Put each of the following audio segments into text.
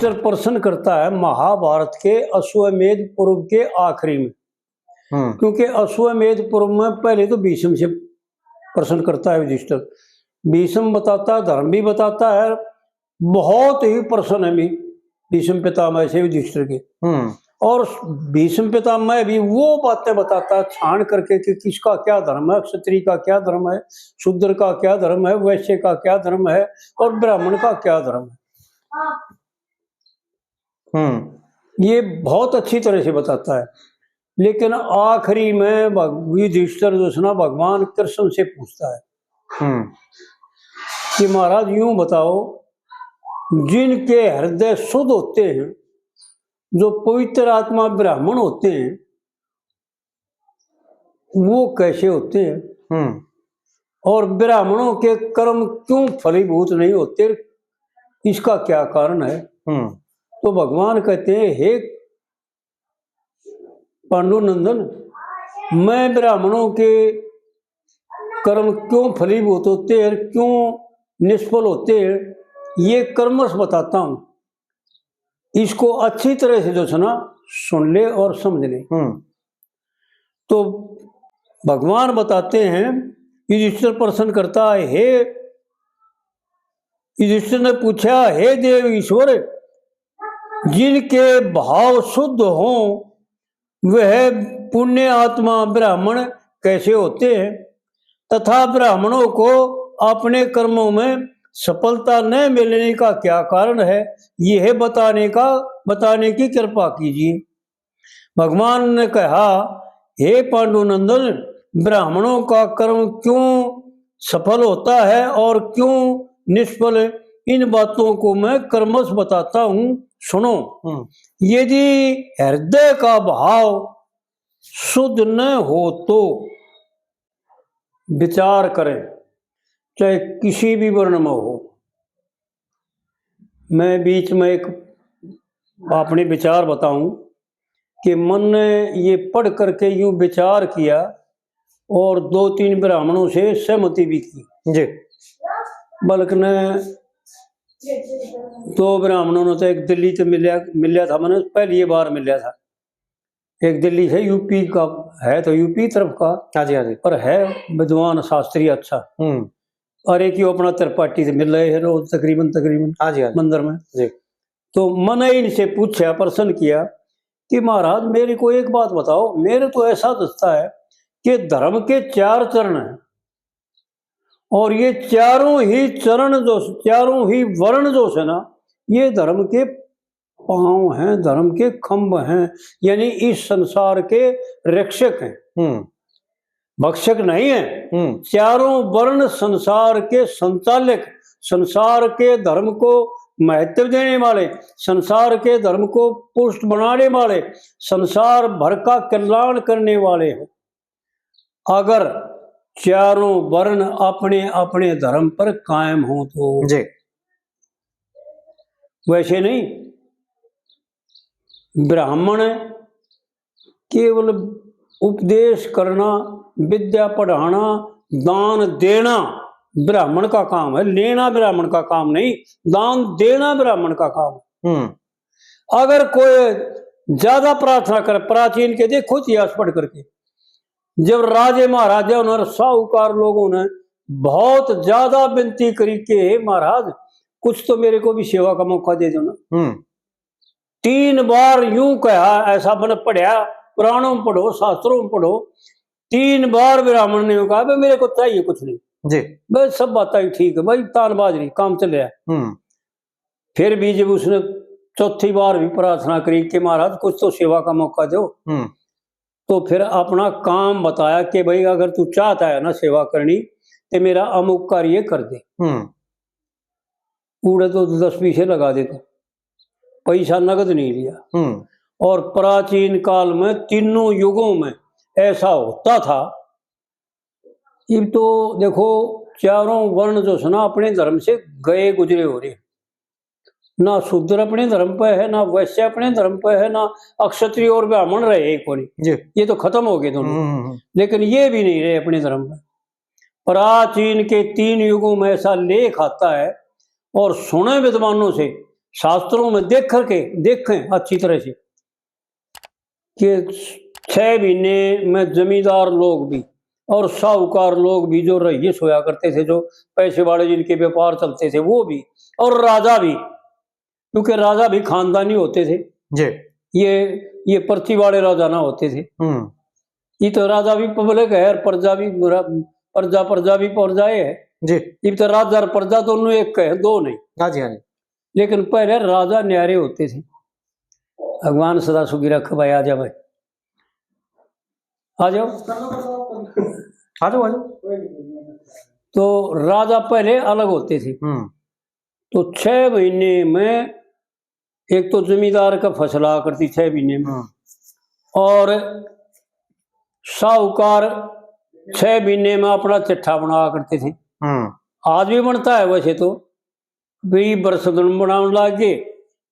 युधिष्ठिर प्रश्न करता है महाभारत के अश्वमेध पर्व के आखिरी में, क्योंकि अश्वमेध पर्व में पहले तो भीष्म से प्रश्न करता है युधिष्ठिर। भीष्म बताता है, धर्म भी बताता है, बहुत ही प्रसन्न है भीष्म पितामह से युधिष्ठिर के। और भीष्म पितामह भी वो बातें बताता है छान करके कि किसका क्या धर्म है, क्षत्रिय का क्या धर्म है, शूद्र का क्या धर्म है, वैश्य का क्या धर्म है और ब्राह्मण का क्या धर्म है। ये बहुत अच्छी तरह से बताता है। लेकिन आखिरी में युधिष्ठिर जो है ना भगवान कृष्ण से पूछता है कि महाराज यूं बताओ, जिनके हृदय शुद्ध होते हैं, जो पवित्र आत्मा ब्राह्मण होते हैं, वो कैसे होते हैं? और ब्राह्मणों के कर्म क्यों फलीभूत नहीं होते, इसका क्या कारण है? तो भगवान कहते हैं, हे पांडुनंदन, मैं ब्राह्मणों के कर्म क्यों फलीभूत होते हैं, क्यों निष्फल होते हैं, ये कर्मश बताता हूं। इसको अच्छी तरह से जो है ना सुन ले और समझ ले। तो भगवान बताते हैं, युधिष्ठिर प्रश्न करता है, हे युधिष्ठिर ने पूछा, हे देव ईश्वर, जिनके भाव शुद्ध हों वह पुण्य आत्मा ब्राह्मण कैसे होते हैं, तथा ब्राह्मणों को अपने कर्मों में सफलता न मिलने का क्या कारण है, यह बताने की कृपा कीजिए। भगवान ने कहा, हे पांडुनंदन, ब्राह्मणों का कर्म क्यों सफल होता है और क्यों निष्फल, इन बातों को मैं कर्मश बताता हूं, सुनो। यदि हृदय का भाव शुद्ध न हो तो विचार करें, चाहे किसी भी वर्ण में हो। मैं बीच में एक अपने विचार बताऊं कि मन ने ये पढ़ करके यूं विचार किया और 2-3 ब्राह्मणों से सहमति भी की जी। बल्कि ने 2 ब्राह्मणों ने तो एक दिल्ली से मिलिया था, मैंने पहली बार मिलिया था। एक दिल्ली से, यूपी का है, तो यूपी तरफ का, हाँ जी, पर है विद्वान शास्त्री अच्छा। और एक ही अपना त्रिपाठी से मिल रहे हैं रोज तकरीबन हाँ जी मंदिर में जी। तो मैंने इनसे पूछा, प्रश्न किया कि महाराज मेरे को एक बात बताओ, मेरे तो ऐसा दसता है कि धर्म के 4 चरण हैं और ये चारों ही वर्ण जो है ना, ये धर्म के पांव हैं, धर्म के खंभ हैं, यानी इस संसार के रक्षक हैं, भक्षक नहीं है। चारों वर्ण संसार के संचालक, संसार के धर्म को महत्व देने वाले, संसार के धर्म को पुष्ट बनाने वाले, संसार भर का कल्याण करने वाले हैं। अगर चारों वर्ण अपने अपने धर्म पर कायम हो तो जी। वैसे नहीं, ब्राह्मण केवल उपदेश करना, विद्या पढ़ाना, दान देना ब्राह्मण का काम है, लेना ब्राह्मण का काम नहीं, दान देना ब्राह्मण का काम है। अगर कोई ज्यादा प्रार्थना करे, प्राचीन के देखो इतिहास पढ़ करके, जब राजे महाराजा और साहूकार लोगों ने बहुत ज्यादा विनती करी कि महाराज कुछ तो मेरे को भी सेवा का मौका दे दो ना, 3 बार यूं कहा, ऐसा मैंने पढ़ा, पुराणों में पढ़ो, शास्त्रों में पढ़ो, 3 बार ब्राह्मण ने कहा भाई मेरे को चाहिए कुछ नहीं जी, भाई सब बातें ठीक है भाई, तान बाजरी काम चल रहा है। फिर भी जब उसने 4थी बार भी प्रार्थना करी कि महाराज कुछ तो सेवा का मौका दो, तो फिर अपना काम बताया कि भाई अगर तू चाहता है ना सेवा करनी तो मेरा अमुक कार्य कर दे। उड़े तो 10 पैसे लगा देता, पैसा नगद नहीं लिया। और प्राचीन काल में तीनों युगों में ऐसा होता था। अब तो देखो चारों वर्ण जो है ना अपने धर्म से गए गुजरे हो रहे, ना शूद्र अपने धर्म पे है, ना वैश्य अपने धर्म पे है, ना अक्षत्रिय और ब्राह्मण रहे कोई, ये तो खत्म हो गए दोनों। लेकिन ये भी नहीं रहे अपने धर्म पे। प्राचीन के 3 युगों में ऐसा लेख आता है और सुने विद्वानों से शास्त्रों में देख करके देखें अच्छी तरह से कि 6 महीने में जमींदार लोग भी और साहूकार लोग भी, जो रईस होया करते थे, जो पैसे वाले जिनके व्यापार चलते थे, वो भी, और राजा भी, क्योंकि राजा भी खानदानी होते थे जी। ये पर्ची वाले राजा ना होते थे। ये तो राजा भी पब्लिक है और प्रजा भी प्रजाए है जी। ये तो राजा और प्रजा दोनों एक है, दो नहीं। हाँ जी, हाँ जी। लेकिन पहले राजा न्यारे होते थे। भगवान सदा सुखी रख भाई, आ जाओ भाई, आ जाओ आ जाओ, आ जाओ। तो राजा पहले अलग होते थे। तो 6 महीने में एक तो जमींदार का फसल आ करती 6 महीने में, और साहूकार 6 महीने में अपना चिट्ठा बना करते थे। आज भी बनता है वैसे तो, भी वर्ष बनाने लग गए,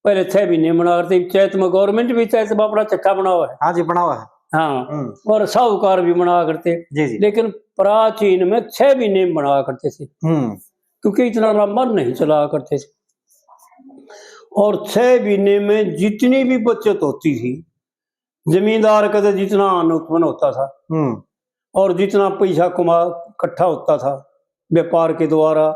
पहले 6 महीने बना करते। चैत में गवर्नमेंट भी चैत में अपना चिट्ठा बना हुआ है। हाँ जी, बना हुआ है। हाँ, और साहूकार भी बना करते जी जी। लेकिन प्राचीन में 6 महीने में बना करते थे, क्योंकि इतना लंबा नहीं चला करते थे। और 6 महीने में जितनी भी बचत होती थी, जमींदार का तो जितना अन्न उत्पन्न होता था और जितना पैसा इकट्ठा होता था व्यापार के द्वारा,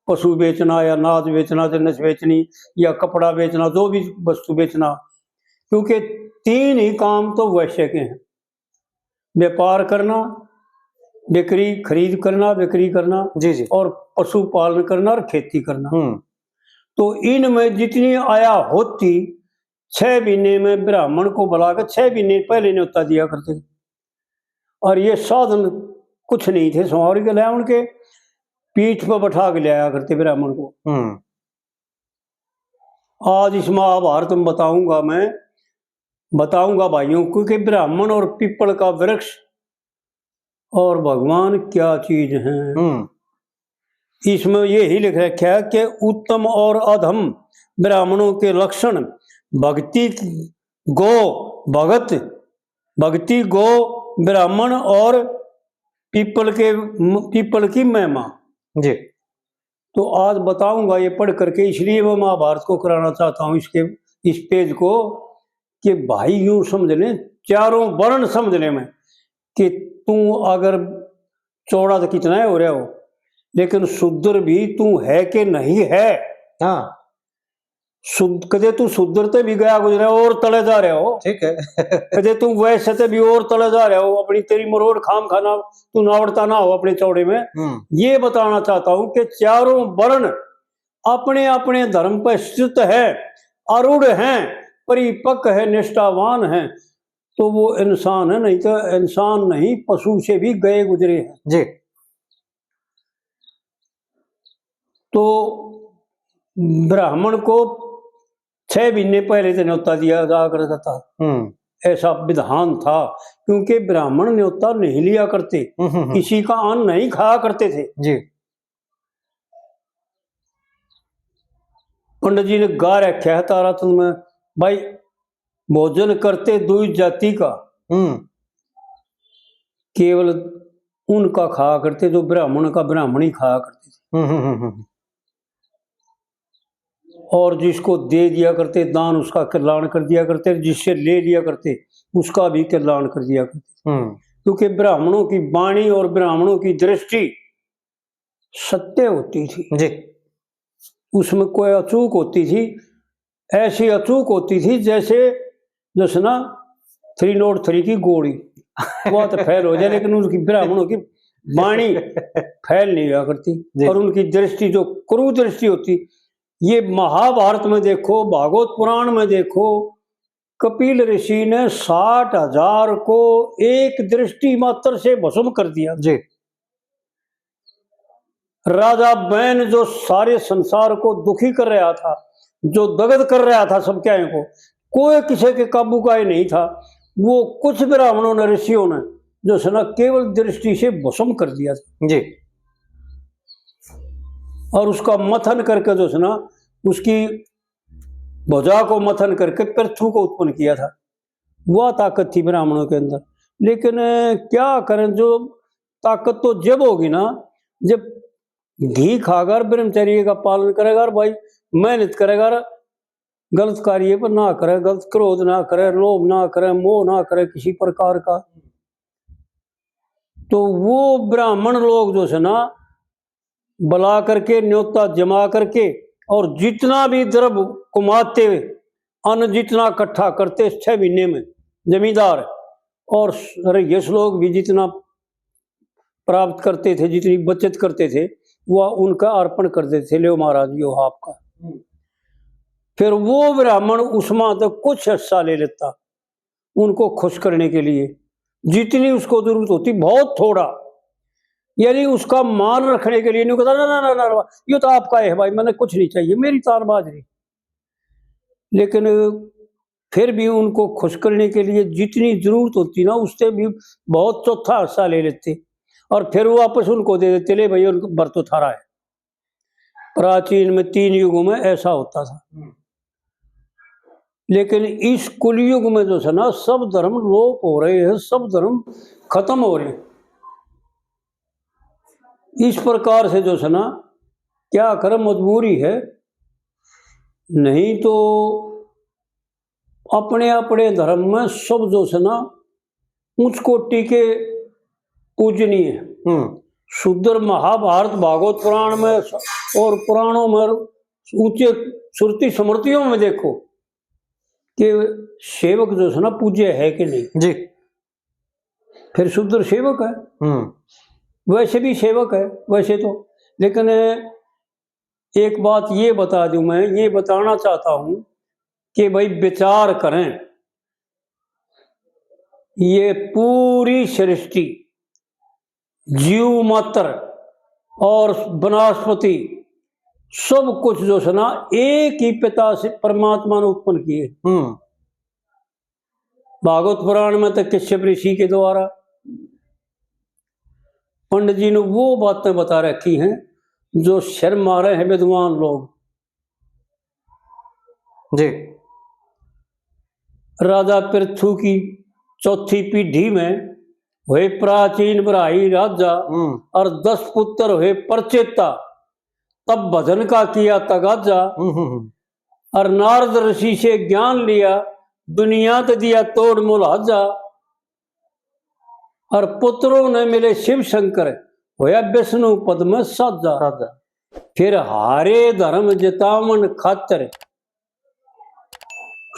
पशु बेचना या अनाज बेचना, जिन्स बेचनी या कपड़ा बेचना, जो भी वस्तु बेचना, क्योंकि 3 ही काम तो वैश्य के हैं, व्यापार करना, बिक्री खरीद करना, बिक्री करना, जी जी, और पशुपालन करना और खेती करना। तो इनमें जितनी आया होती 6 महीने में ब्राह्मण को बुलाकर 6 महीने पहले न्योता दिया करते। और ये साधन कुछ नहीं थे, सवारी के लाया उनके पीठ पर बैठा के लाया करते ब्राह्मण को। आज इस महाभारत में बताऊंगा भाइयों को कि ब्राह्मण और पीपल का वृक्ष और भगवान क्या चीज है। इसमें यही लिख रखा है कि उत्तम और अधम ब्राह्मणों के लक्षण भक्ति गो ब्राह्मण और पीपल की महिमा जी। तो आज बताऊंगा ये पढ़ करके, इसलिए मैं महाभारत को कराना चाहता हूँ इस पेज को, कि भाई यूं समझ ले, चारों वर्ण समझ ले में, कि तू अगर चौड़ा तो कितना है हो रहा हो, लेकिन शुद्र भी तू है कि नहीं है। हाँ, कदे तू शुद्र ते भी गया गुजरा और तले जा रहे हो, ठीक है। कदे तू वैसे ते भी और तले जा रहे हो, अपनी तेरी मरोड़ खाम खाना तू नावड़ता ना हो अपने चौड़े में। ये बताना चाहता हूं कि चारों वर्ण अपने अपने धर्म पर स्थित है, अरूढ़ हैं, परिपक्व है, निष्ठावान है, तो वो इंसान है, नहीं तो इंसान नहीं, पशु से भी गए गुजरे हैं जी। तो ब्राह्मण को 6 महीने पहले से न्योता दिया जा करता था, ऐसा विधान था, क्योंकि ब्राह्मण न्योता नहीं लिया करते, किसी का अन्न नहीं खाया करते थे जी। पंडित जी ने गा रखा है तारातंत्र में, भाई भोजन करते दुई जाति का, केवल उनका खाया करते जो ब्राह्मण का ब्राह्मण ही खाया करते थे। और जिसको दे दिया करते दान, उसका कल्याण कर दिया करते, जिससे ले लिया करते उसका भी कल्याण कर दिया करते। क्योंकि ब्राह्मणों की वाणी और ब्राह्मणों की दृष्टि सत्य होती थी जी। उसमें कोई अचूक होती थी, ऐसी अचूक होती थी जैसे ना 303 की गोली वो तो फैल हो जाए, लेकिन उनकी ब्राह्मणों की वाणी फैल नहीं हुआ करती, और उनकी दृष्टि जो क्रूर दृष्टि होती। ये महाभारत में देखो, भागवत पुराण में देखो, कपिल ऋषि ने 60,000 को एक दृष्टि मात्र से भस्म कर दिया जी। राजा बैन जो सारे संसार को दुखी कर रहा था, जो दगद कर रहा था सब क्या को, कोई किसी के काबू का ही नहीं था, वो कुछ ब्राह्मणों ने, ऋषियों ने जो है ना केवल दृष्टि से भस्म कर दिया था जी। और उसका मथन करके जो है ना उसकी भुजा को मथन करके पृथ्वी को उत्पन्न किया था। वह ताकत थी ब्राह्मणों के अंदर। लेकिन क्या करें, जो ताकत तो जब होगी ना जब घी खाकर ब्रह्मचर्य का पालन करेगा और भाई मेहनत करेगा, गलत कार्य पर ना करे, गलत क्रोध ना करे, लोभ ना करे, मोह ना करे किसी प्रकार का। तो वो ब्राह्मण लोग जो है ना बुला करके न्योता जमा करके और जितना भी द्रव्य कमाते हुए अन्न जितना इकट्ठा करते 6 महीने में जमींदार और रईस लोग भी जितना प्राप्त करते थे, जितनी बचत करते थे, वह उनका अर्पण कर देते थे, ले महाराज यो आपका। फिर वो ब्राह्मण उसमें तो कुछ हिस्सा ले लेता उनको खुश करने के लिए, जितनी उसको जरूरत होती, बहुत थोड़ा, यानी उसका मान रखने के लिए नहीं कहता ना ना ना ना ये तो आपका है भाई, मैंने कुछ नहीं चाहिए, मेरी तार बाजरी। लेकिन फिर भी उनको खुश करने के लिए जितनी जरूरत होती ना उससे भी बहुत चौथा हिस्सा ले लेते और फिर वो वापस उनको दे देते, ले भाई उनको बर्तो थारा है। प्राचीन में 3 युगों में ऐसा होता था। लेकिन इस कुलयुग में जो है ना सब धर्म लोप हो रहे हैं, सब धर्म खत्म हो रहे हैं। इस प्रकार से जो है ना क्या करें, मजबूरी है, नहीं तो अपने अपने धर्म में सब जो है ना उच्च कोटि के पूजनीय है। शुद्र महाभारत भागवत पुराण में और पुराणों में ऊंचे श्रुति स्मृतियों में देखो कि सेवक जो है ना पूज्य है कि नहीं जी। फिर शुद्र सेवक है, वैसे भी सेवक है वैसे तो। लेकिन एक बात ये बता दूं, मैं ये बताना चाहता हूं कि भाई विचार करें, ये पूरी सृष्टि जीव मात्र और वनस्पति सब कुछ जो है ना एक ही पिता से परमात्मा ने उत्पन्न किए। भागवत पुराण में तो कश्यप ऋषि के द्वारा पंडित जी ने वो बातें बता रखी हैं जो शर्म मारे हैं विद्वान लोग जी। राजा पृथु की 4थी पीढ़ी में हुए प्राचीन ब्राही राजा और 10 पुत्र हुए परचेता, तब भजन का किया तगाजा और नारद ऋषि से ज्ञान लिया, दुनिया तो दिया तोड़ मुलाजा और पुत्रों ने मिले शिव शंकर, होया विष्णु पद में साजा। फिर हारे धर्म जितावन खातर,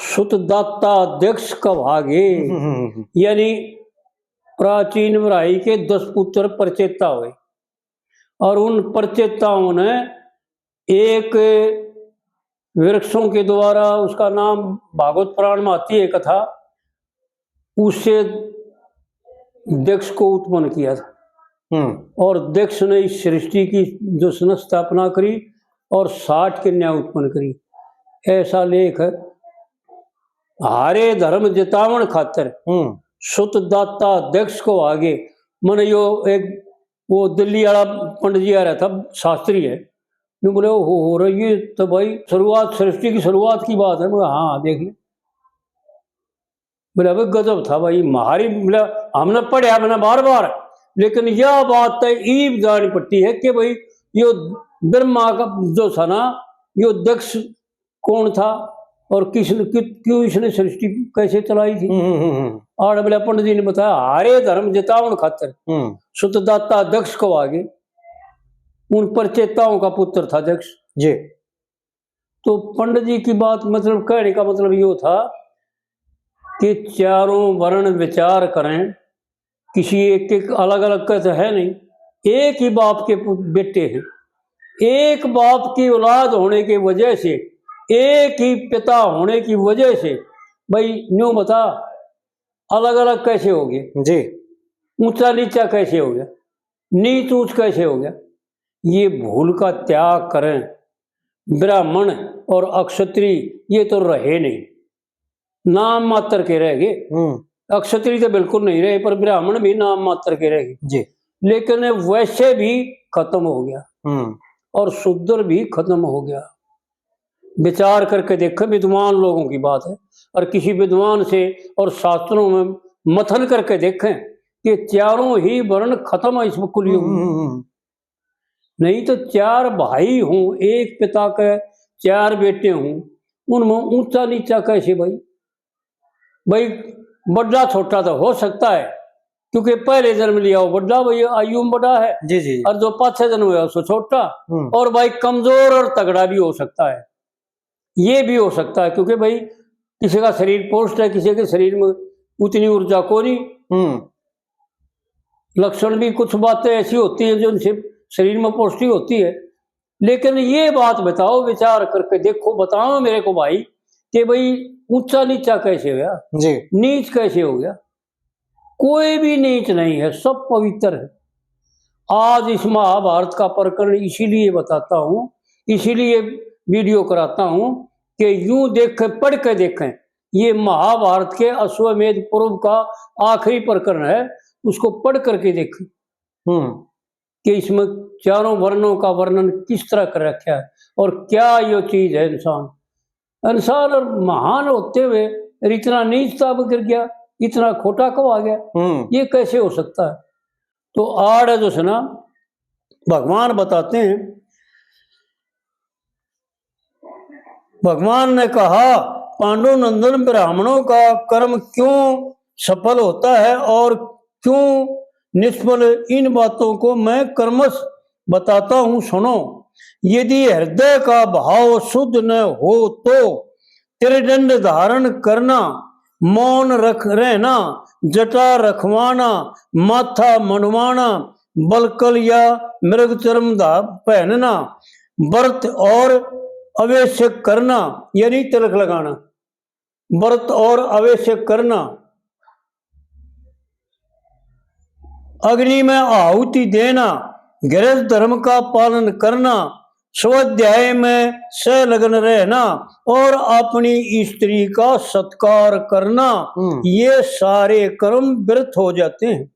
सुत दाता दक्ष कभागे। यानी प्राचीन ब्राही के 10 पुत्र परचेता हुए और उन परचेताओं ने एक वृक्षों के द्वारा, उसका नाम भागवत पुराण में आती है कथा, उससे दक्ष को उत्पन्न किया था। और दक्ष ने इस सृष्टि की जो स्थापना करी और 60 कन्या उत्पन्न करी। ऐसा लेख है। हारे धर्म जितावन खातर, सुत दाता दक्ष को आगे। मन यो एक वो दिल्ली वाला पंडित जी आ रहा था, शास्त्री है, मैं बोले हो रही है तो भाई शुरुआत, सृष्टि की शुरुआत की बात है। मैं हाँ देख ले, बोले भाई गजब था भाई, हमारी बोला हमने पढ़ा मैंने बार बार, लेकिन यह बात तो ईब जानी पड़ती है कि भाई यो ब्रह्मा का जो था ना, यो दक्ष कौन था और किसने क्यों इसने सृष्टि कैसे चलाई थी। और बोले पंडित जी ने बताया, हारे धर्म जितावन खातर, सुतदाता दक्ष को आगे। उन परचेताओं का पुत्र था दक्ष जी। तो पंडित जी की बात मतलब कहने का मतलब यो था कि चारों वर्ण विचार करें, किसी एक एक अलग अलग का तो है नहीं, एक ही बाप के बेटे हैं, एक बाप की औलाद होने की वजह से, एक ही पिता होने की वजह से, भाई न्यू बता अलग अलग कैसे हो गए जी, ऊंचा नीचा कैसे हो गया, नीच ऊंच कैसे हो गया। ये भूल का त्याग करें। ब्राह्मण और अक्षत्रिय ये तो रहे नहीं, नाम मात्र के रह गए। अक्षत्रिय तो बिल्कुल नहीं रहे, पर ब्राह्मण भी नाम मात्र के रह गए जी। लेकिन वैसे भी खत्म हो गया और शूद्र भी खत्म हो गया। विचार करके देखें, विद्वान लोगों की बात है, और किसी विद्वान से और शास्त्रों में मथन करके देखें कि चारों ही वर्ण खत्म है इस कुलयुग में। नहीं तो 4 भाई हों, एक पिता के 4 बेटे हों, उनमें ऊंचा नीचा कैसे भाई? भाई बड़ा छोटा तो हो सकता है, क्योंकि पहले जन्म लिया वो बड़ा, भाई आयु में बड़ा है, जी जी। और जो पाछे जन्म हुआ उसको छोटा। और भाई कमजोर और तगड़ा भी हो सकता है, ये भी हो सकता है, क्योंकि भाई किसी का शरीर पोस्ट है, किसी के शरीर में उतनी ऊर्जा को नहीं। लक्षण भी कुछ बातें ऐसी होती हैं जो उनसे शरीर में पौष्टि होती है। लेकिन ये बात बताओ, विचार करके देखो, बताओ मेरे को भाई कि भाई ऊंचा नीचा कैसे हो गया जी। नीच कैसे हो गया? कोई भी नीच नहीं है, सब पवित्र है। आज इस महाभारत का प्रकरण इसीलिए बताता हूँ, इसीलिए वीडियो कराता हूँ कि यूं देखें, पढ़ के देखें। ये महाभारत के अश्वमेध पर्व का आखिरी प्रकरण है, उसको पढ़ करके देखें कि इसमें चारों वर्णों का वर्णन किस तरह कर रखा है और क्या ये चीज है। इंसान और महान होते हुए इतना नीचता में गिर गया, इतना खोटा कब आ गया? ये कैसे हो सकता है? तो आड़ जो है ना, भगवान बताते हैं, भगवान ने कहा, पांडुनंदन, ब्राह्मणों का कर्म क्यों सफल होता है और क्यों निष्फल, इन बातों को मैं कर्मश बताता हूं, सुनो। यदि हृदय का भाव शुद्ध न हो तो त्रिदंड धारण करना, मौन रख रहना, जटा रखवाना, माथा मनवाना, बलकल या मृग चर्म पहनना, व्रत और आवश्यक करना, यानी तिलक लगाना, व्रत और आवश्यक करना, अग्नि में आहुति देना, गृहस्थ धर्म का पालन करना, स्वाध्याय में संलग्न रहना और अपनी स्त्री का सत्कार करना, ये सारे कर्म व्यर्थ हो जाते हैं।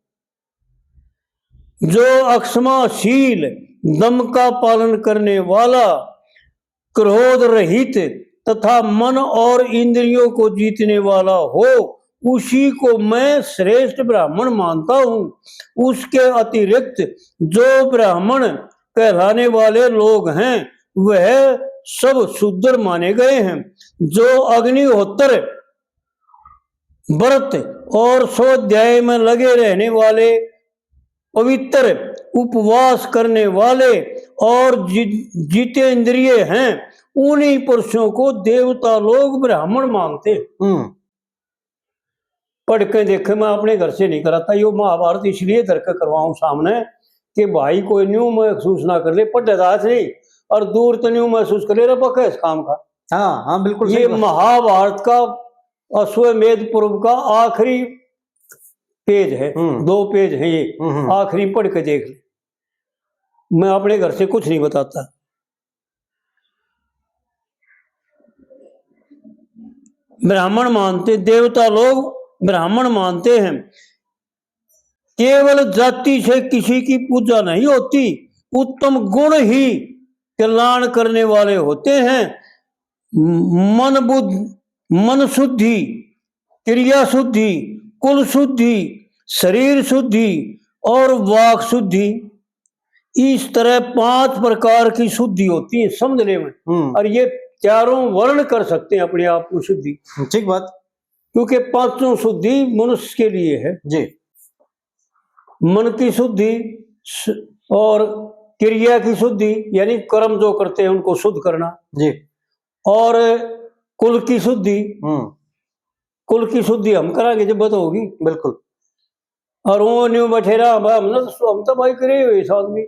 जो अक्षमाशील, दम का पालन करने वाला, क्रोध रहित तथा मन और इंद्रियों को जीतने वाला हो, उसी को मैं श्रेष्ठ ब्राह्मण मानता हूँ। उसके अतिरिक्त जो ब्राह्मण कहलाने वाले लोग हैं वह सब शूद्र माने गए हैं। जो अग्निहोत्र, व्रत और स्वाध्याय में लगे रहने वाले, पवित्र उपवास करने वाले और जितेंद्रिय हैं, उन्हीं पुरुषों को देवता लोग ब्राह्मण मानते हैं। पढ़ के देखे, मैं अपने घर से नहीं कराता, यो महाभारत इसलिए धर के करवाऊं सामने कि भाई कोई न्यू महसूस ना कर ले, पढ़े दास नहीं और दूर तो न्यू महसूस कर ले रहा पक्का इस काम का। हाँ हाँ बिल्कुल। ये महाभारत का अश्वमेध पर्व का आखिरी पेज है, 2 पेज है ये, आखिरी पढ़ के देख ले। मैं अपने घर से कुछ नहीं बताता। ब्राह्मण मानते, देवता लोग ब्राह्मण मानते हैं। केवल जाति से किसी की पूजा नहीं होती, उत्तम गुण ही कल्याण करने वाले होते हैं। मन शुद्धि, क्रिया शुद्धि, कुल शुद्धि, शरीर शुद्धि और वाक शुद्धि, इस तरह 5 प्रकार की शुद्धि होती है, समझ ले में। और ये चारों वर्ण कर सकते हैं अपने आप को शुद्धि। ठीक बात। क्योंकि 5 शुद्धि मनुष्य के लिए है जी। मन की शुद्धि और क्रिया की शुद्धि, यानी कर्म जो करते हैं उनको शुद्ध करना जी। और कुल की शुद्धि, कुल की शुद्धि हम कराएंगे जब बात होगी। बिल्कुल। और वो न्यू बैठे रहा, हम तो भाई करे हुए आदमी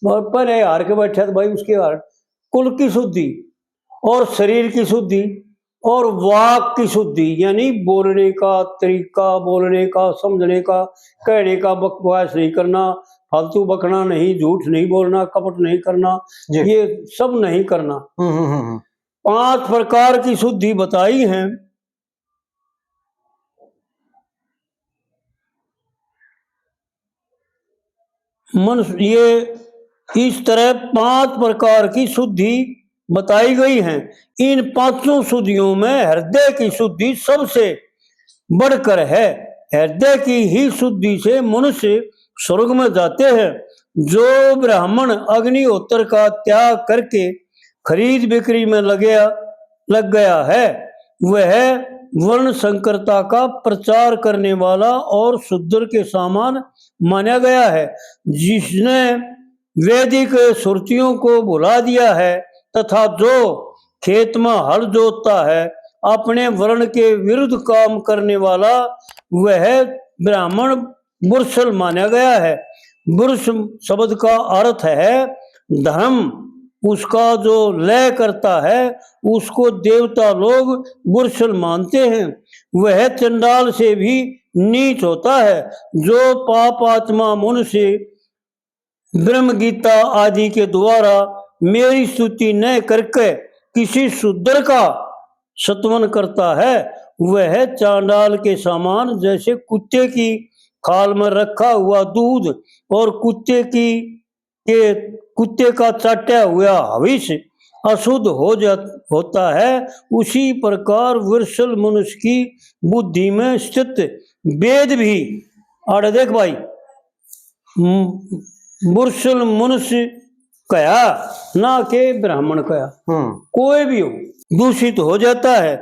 पर हार के बैठे तो भाई उसके हार। कुल की शुद्धि और शरीर की शुद्धि और वाक की शुद्धि, यानी बोलने का तरीका, बोलने का, समझने का, कहने का, बकवास नहीं करना, फालतू बकना नहीं, झूठ नहीं बोलना, कपट नहीं करना, ये सब नहीं करना। 5 प्रकार की शुद्धि बताई है। ये इस तरह 5 प्रकार की शुद्धि बताई गई हैं। इन 5 शुद्धियों में हृदय की शुद्धि सबसे बढ़कर है। हृदय की ही शुद्धि से मनुष्य स्वर्ग में जाते हैं। जो ब्राह्मण अग्निहोत्र का त्याग करके खरीद बिक्री में लग गया है वह वर्ण संकरता का प्रचार करने वाला और शूद्र के समान माना गया है। जिसने वैदिक श्रुतियों को भुला दिया है तथा जो खेत में हल जोतता है अपने वर्ण के विरुद्ध काम करने वाला वह ब्राह्मण बुर्सल माना गया है। बुर्स शब्द का अर्थ है धर्म। उसका जो लय करता है उसको देवता लोग बुर्सल मानते हैं। वह चंडाल से भी नीच होता है। जो पाप आत्मा मनुष्य ब्रह्म गीता आदि के द्वारा मेरी स्तुति न करके किसी शूद्र का सत्वन करता है वह चांडाल के समान जैसे कुत्ते की खाल में रखा हुआ दूध और कुत्ते का चाटा हुआ हविष अशुद्ध होता है उसी प्रकार वृषल मनुष्य की बुद्धि में स्थित वेद भी और देख भाई वृषल मनुष्य कया ना के ब्राह्मण कया कोई भी हो दूषित हो जाता है।